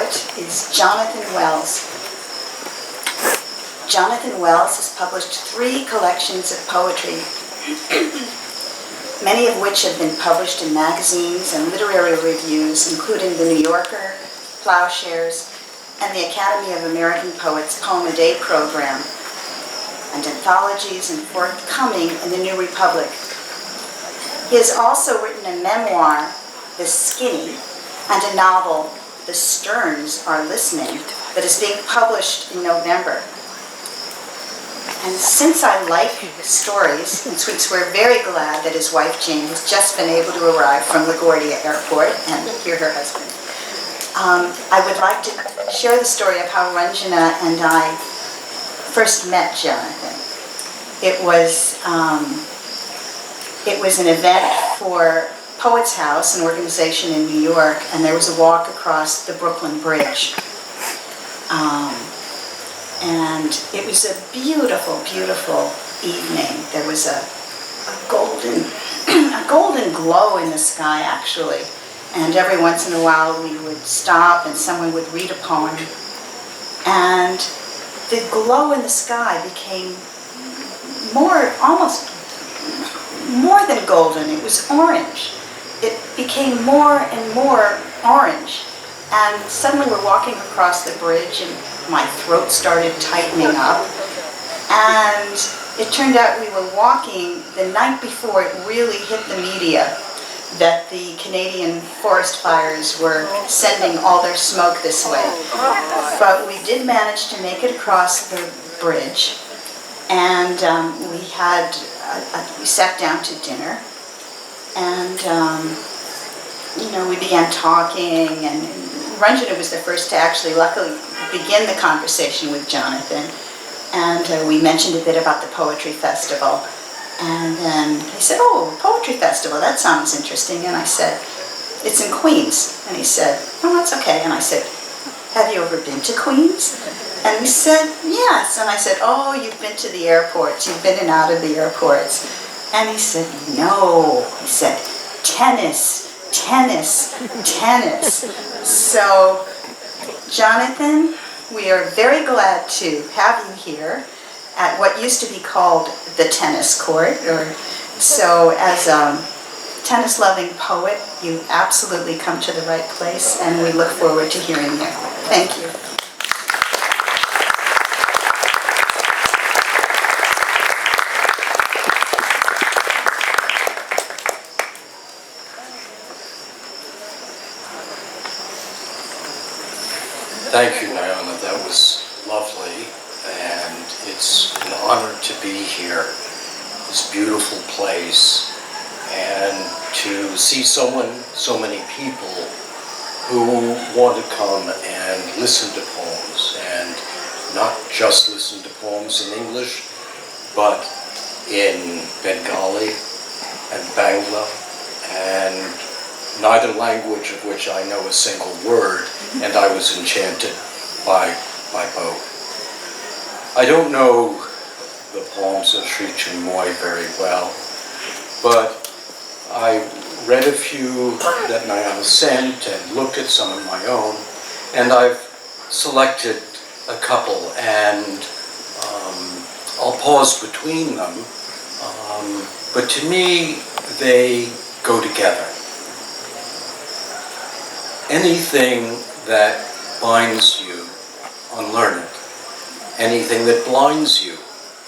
poet is Jonathan Wells. Jonathan Wells has published 3 collections of poetry, many of which have been published in magazines and literary reviews, including The New Yorker, Plowshares, and the Academy of American Poets Poem a Day program, and anthologies and forthcoming in the New Republic. He has also written a memoir, The Skinny, and a novel, The Sterns Are Listening, that is being published in November. And since I like stories, and since we're very glad that his wife Jane has just been able to arrive from LaGuardia Airport and hear her husband, I would like to share the story of how Ranjana and I first met Jonathan. It was an event for Poets House, an organization in New York, and there was a walk across the Brooklyn Bridge. And it was a beautiful, beautiful evening. There was a golden glow in the sky, actually. And every once in a while we would stop and someone would read a poem. And the glow in the sky became almost more than golden. It was orange. It became more and more orange. And suddenly we're walking across the bridge and my throat started tightening up. And it turned out we were walking the night before it really hit the media that the Canadian forest fires were sending all their smoke this way. But we did manage to make it across the bridge, and we sat down to dinner, and we began talking, and Ranjana was the first to actually, luckily, begin the conversation with Jonathan, and we mentioned a bit about the Poetry Festival. And then he said, "Oh, Poetry Festival, that sounds interesting." And I said, "It's in Queens." And he said, "Oh, that's okay." And I said, "Have you ever been to Queens?" And he said, "Yes." And I said, "Oh, you've been to the airports. You've been in and out of the airports." And he said, "No." He said, "Tennis, tennis, tennis." So, Jonathan, we are very glad to have you here at what used to be called the tennis court. So as a tennis-loving poet, you absolutely come to the right place, and we look forward to hearing you. Thank you. Thank you, Naona. That was lovely, and it's an honor to be here, this beautiful place, and to see so many people who want to come and listen to poems, and not just listen to poems in English, but in Bengali and Bangla, and neither language of which I know a single word, and I was enchanted by both. I don't know the poems of Sri Chinmoy very well, but I read a few that Naona sent and looked at some of my own, and I've selected a couple, and I'll pause between them, but to me they go together. Anything that binds you, unlearn it. Anything that blinds you,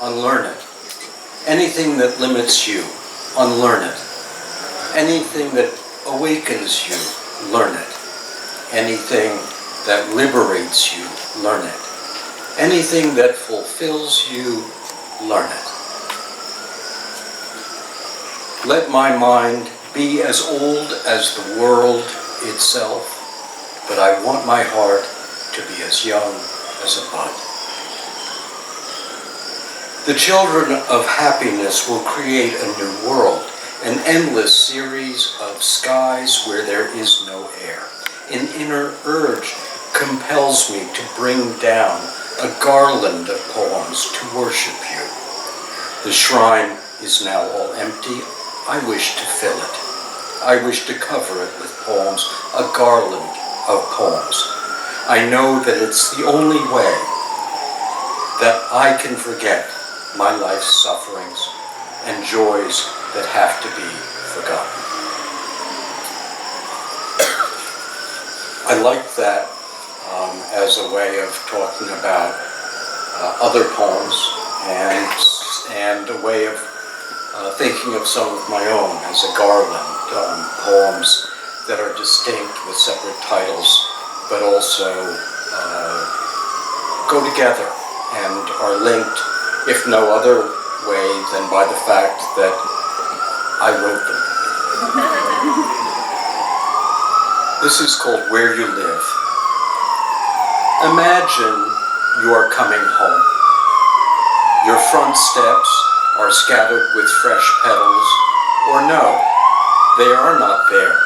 unlearn it. Anything that limits you, unlearn it. Anything that awakens you, learn it. Anything that liberates you, learn it. Anything that fulfills you, learn it. Let my mind be as old as the world itself, but I want my heart to be as young as a bud. The children of happiness will create a new world, an endless series of skies where there is no air. An inner urge compels me to bring down a garland of poems to worship you. The shrine is now all empty. I wish to fill it. I wish to cover it with poems, a garland of poems. I know that it's the only way that I can forget my life's sufferings and joys that have to be forgotten. I like that as a way of talking about other poems and a way of thinking of some of my own as a garland, poems that are distinct with separate titles, but also go together and are linked, if no other way than by the fact that I wrote them. This is called Where You Live. Imagine you are coming home. Your front steps are scattered with fresh petals, or no, they are not there,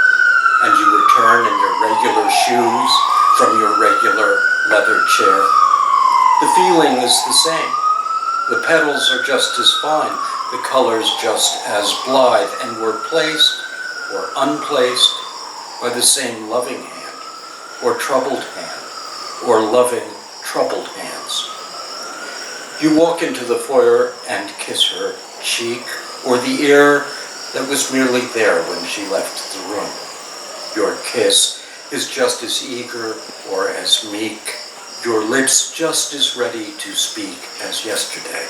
and you return in your regular shoes from your regular leather chair. The feeling is the same. The petals are just as fine, the colors just as blithe, and were placed or unplaced by the same loving hand, or troubled hand, or loving troubled hands. You walk into the foyer and kiss her cheek, or the air that was merely there when she left the room. Your kiss is just as eager or as meek, your lips just as ready to speak as yesterday.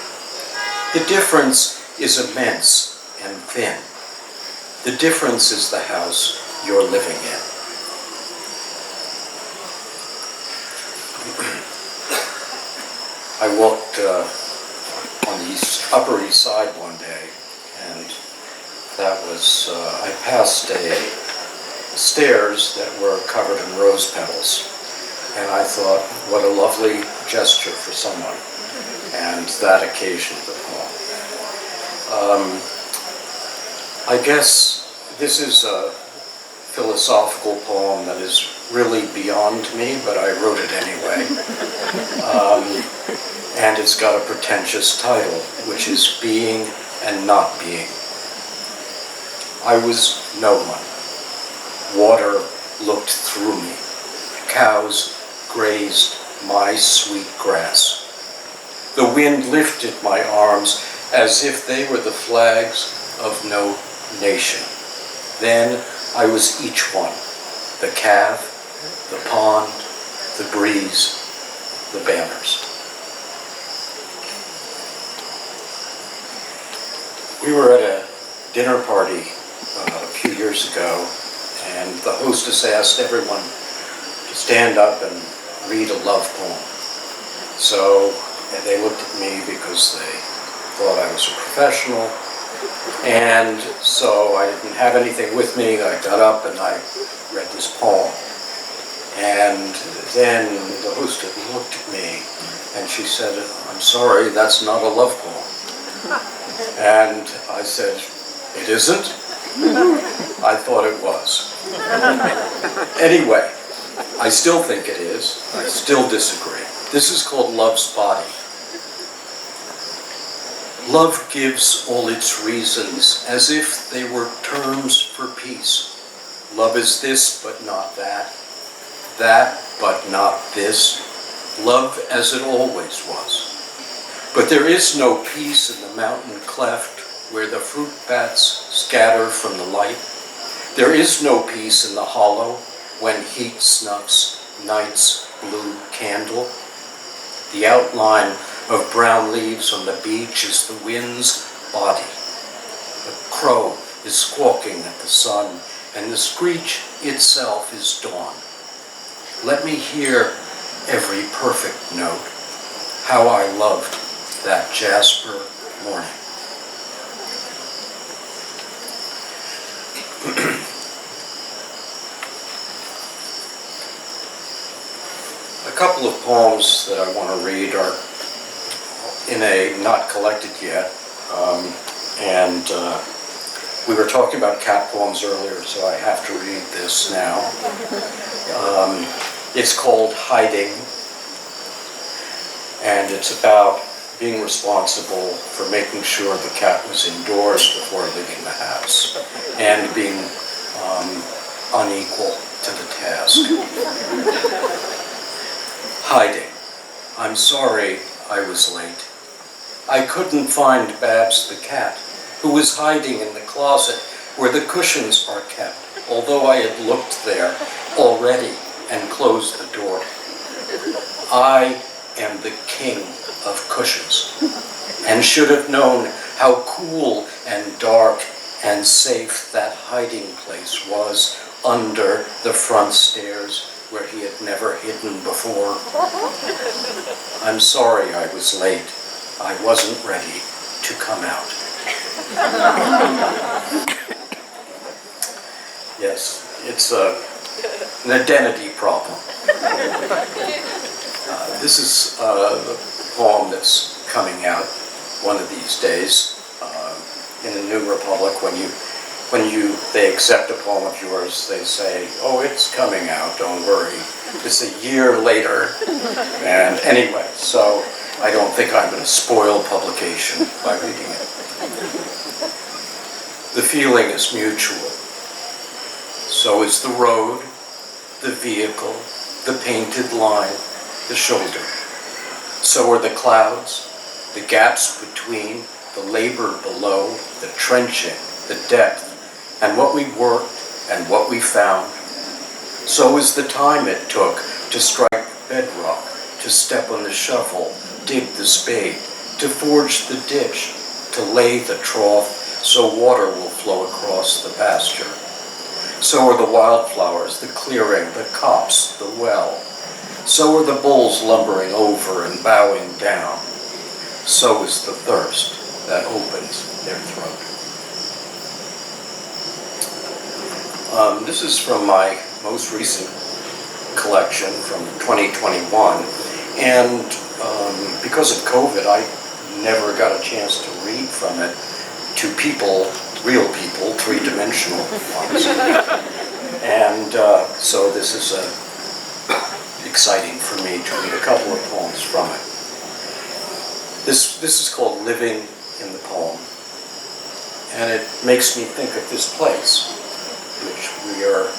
The difference is immense and thin. The difference is the house you're living in. I walked on the Upper East Side one day, and that was, I passed stairs that were covered in rose petals, and I thought, what a lovely gesture for someone, and that occasioned the poem. I guess this is a philosophical poem that is really beyond me, but I wrote it anyway. And it's got a pretentious title, which is Being and Not Being. I was no one. Water looked through me. Cows grazed my sweet grass. The wind lifted my arms as if they were the flags of no nation. Then I was each one, the calf, the pond, the breeze, the banners. We were at a dinner party a few years ago, and the hostess asked everyone to stand up and read a love poem. So they looked at me because they thought I was a professional, and so I didn't have anything with me. I got up and I read this poem. And then the hostess looked at me and she said, "I'm sorry, that's not a love poem." And I said, "It isn't?" I thought it was. Anyway, I still think it is. I still disagree. This is called Love's Body. Love gives all its reasons as if they were terms for peace. Love is this but not that, that but not this. Love as it always was. But there is no peace in the mountain cleft where the fruit bats scatter from the light. There is no peace in the hollow when heat snuffs night's blue candle. The outline of brown leaves on the beach is the wind's body. The crow is squawking at the sun, and the screech itself is dawn. Let me hear every perfect note, how I loved that jasper morning. A couple of poems that I want to read are in a not collected yet, and we were talking about cat poems earlier, so I have to read this now. It's called Hiding, and it's about being responsible for making sure the cat was indoors before leaving the house, and being unequal to the task. Hiding. I'm sorry I was late. I couldn't find Babs the cat, who was hiding in the closet where the cushions are kept, although I had looked there already and closed the door. I am the king of cushions, and should have known how cool and dark and safe that hiding place was under the front stairs where he had never hidden before. I'm sorry I was late. I wasn't ready to come out. Yes, it's an identity problem. This is the poem that's coming out one of these days in the New Republic. When they accept a poem of yours, they say, "Oh, it's coming out, don't worry." It's a year later, and anyway, so I don't think I'm going to spoil publication by reading it. The feeling is mutual. So is the road, the vehicle, the painted line, the shoulder. So are the clouds, the gaps between, the labor below, the trenching, the depth, and what we worked and what we found. So is the time it took to strike bedrock, to step on the shovel, dig the spade, to forge the ditch, to lay the trough so water will flow across the pasture. So are the wildflowers, the clearing, the copse, the well. So are the bulls lumbering over and bowing down. So is the thirst that opens their throat. This is from my most recent collection from 2021, and because of COVID, I never got a chance to read from it to people, real people, three-dimensional ones. And so this is exciting for me to read a couple of poems from it. This is called Living in the Poem, and it makes me think of this place, which we are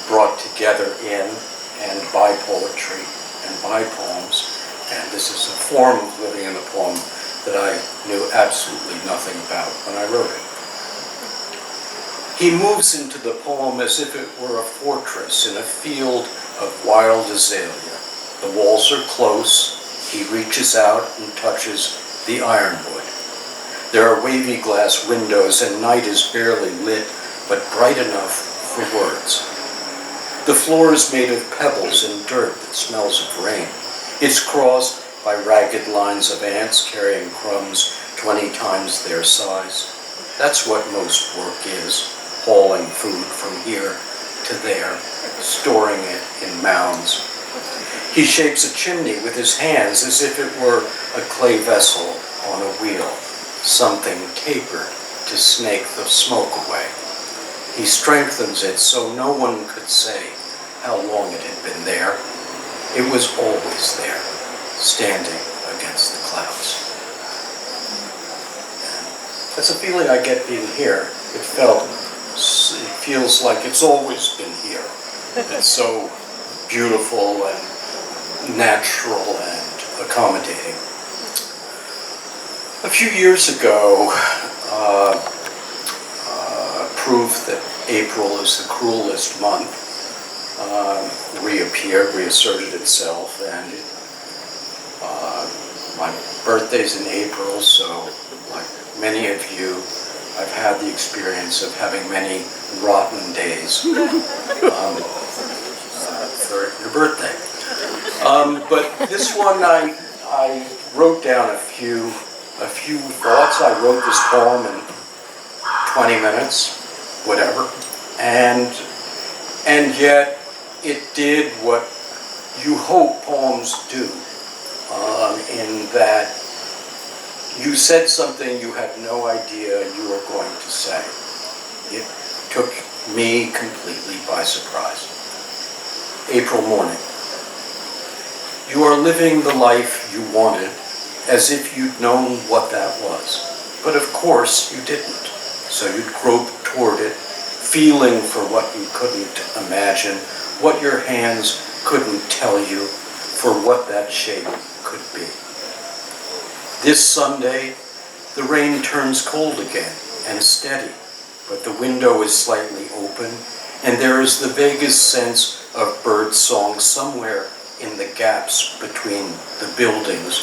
brought together in and by poetry and by poems, and this is a form of living in the poem that I knew absolutely nothing about when I wrote it. He moves into the poem as if it were a fortress in a field of wild azalea. The walls are close. He reaches out and touches the ironwood. There are wavy glass windows and night is barely lit, but bright enough for words. The floor is made of pebbles and dirt that smells of rain. It's crossed by ragged lines of ants carrying crumbs 20 times their size. That's what most work is, hauling food from here to there, storing it in mounds. He shapes a chimney with his hands as if it were a clay vessel on a wheel, something tapered to snake the smoke away. He strengthens it so no one could say how long it had been there. It was always there, standing against the clouds. That's a feeling I get being here. It feels like it's always been here. It's so beautiful and natural and accommodating. A few years ago, proof that April is the cruelest month reasserted itself, and my birthday's in April, so like many of you, I've had the experience of having many rotten days for your birthday. But this one, I wrote down a few thoughts. I wrote this poem in 20 minutes, whatever, and yet it did what you hope poems do, in that you said something you had no idea you were going to say. It took me completely by surprise. April morning. You are living the life you wanted as if you'd known what that was. But of course you didn't. So you'd grope toward it, feeling for what you couldn't imagine, what your hands couldn't tell you, for what that shape could be. This Sunday, the rain turns cold again and steady, but the window is slightly open, and there is the vaguest sense of bird song somewhere in the gaps between the buildings,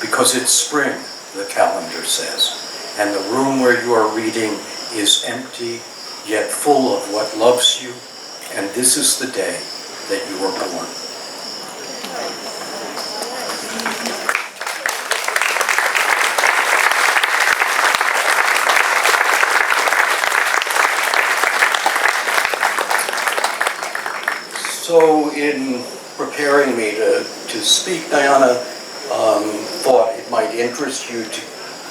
because it's spring, the calendar says, and the room where you are reading is empty, yet full of what loves you, and this is the day that you were born. So in preparing me to speak, Diana thought it might interest you to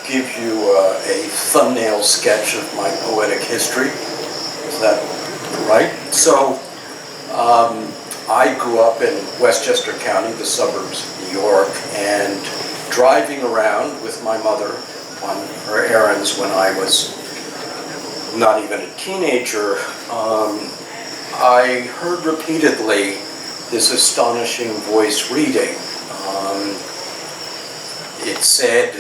give you a thumbnail sketch of my poetic history. Is that right? So I grew up in Westchester County, the suburbs of New York, and driving around with my mother on her errands when I was not even a teenager, I heard repeatedly this astonishing voice reading. It said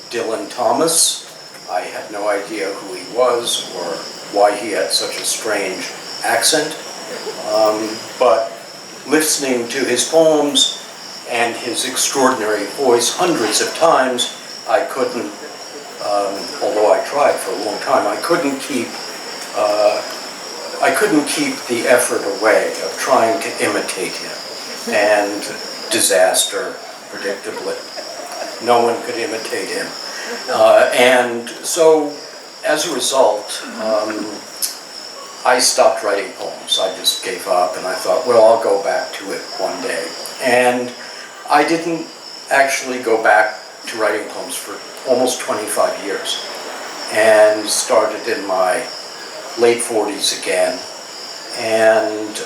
Dylan Thomas. I had no idea who he was or why he had such a strange accent. But listening to his poems and his extraordinary voice hundreds of times, I couldn't, although I tried for a long time, I couldn't keep the effort away of trying to imitate him. And disaster, predictably. No one could imitate him. And so, as a result, I stopped writing poems. I just gave up, and I thought, well, I'll go back to it one day. And I didn't actually go back to writing poems for almost 25 years, and started in my late 40s again. And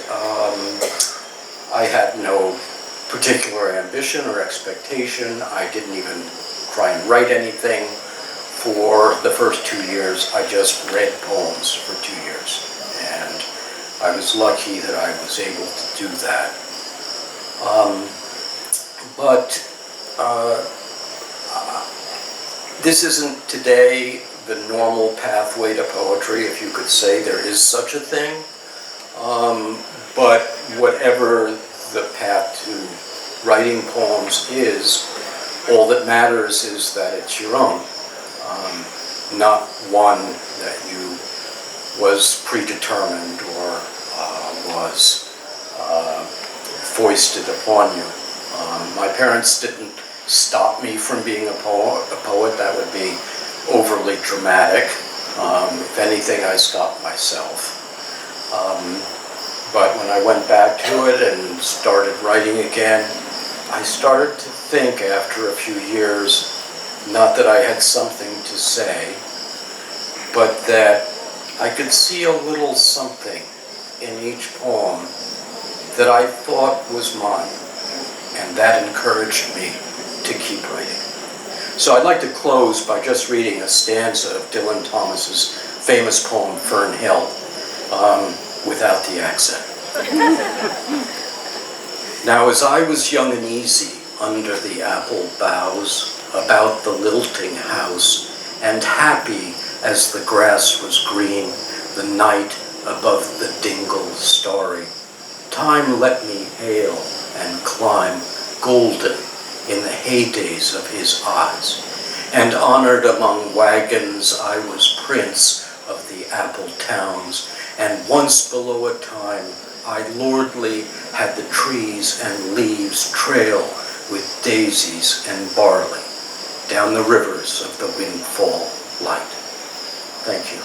I had no particular ambition or expectation. I didn't even try and write anything. For the first 2 years, I just read poems for 2 years. And I was lucky that I was able to do that. This isn't today the normal pathway to poetry, if you could say there is such a thing. But whatever the path to writing poems is, all that matters is that it's your own, not one that you was predetermined or was foisted upon you. My parents didn't stop me from being a poet. That would be overly dramatic. If anything, I stopped myself. But when I went back to it and started writing again, I started to think after a few years, not that I had something to say, but that I could see a little something in each poem that I thought was mine, and that encouraged me to keep writing. So I'd like to close by just reading a stanza of Dylan Thomas's famous poem, Fern Hill, without the accent. Now, as I was young and easy under the apple boughs, about the lilting house, and happy as the grass was green, the night above the dingle starry, time let me hail and climb golden in the heydays of his eyes, and honored among wagons I was prince of the apple towns, and once below a time I lordly had the trees and leaves trail with daisies and barley down the rivers of the windfall light. Thank you.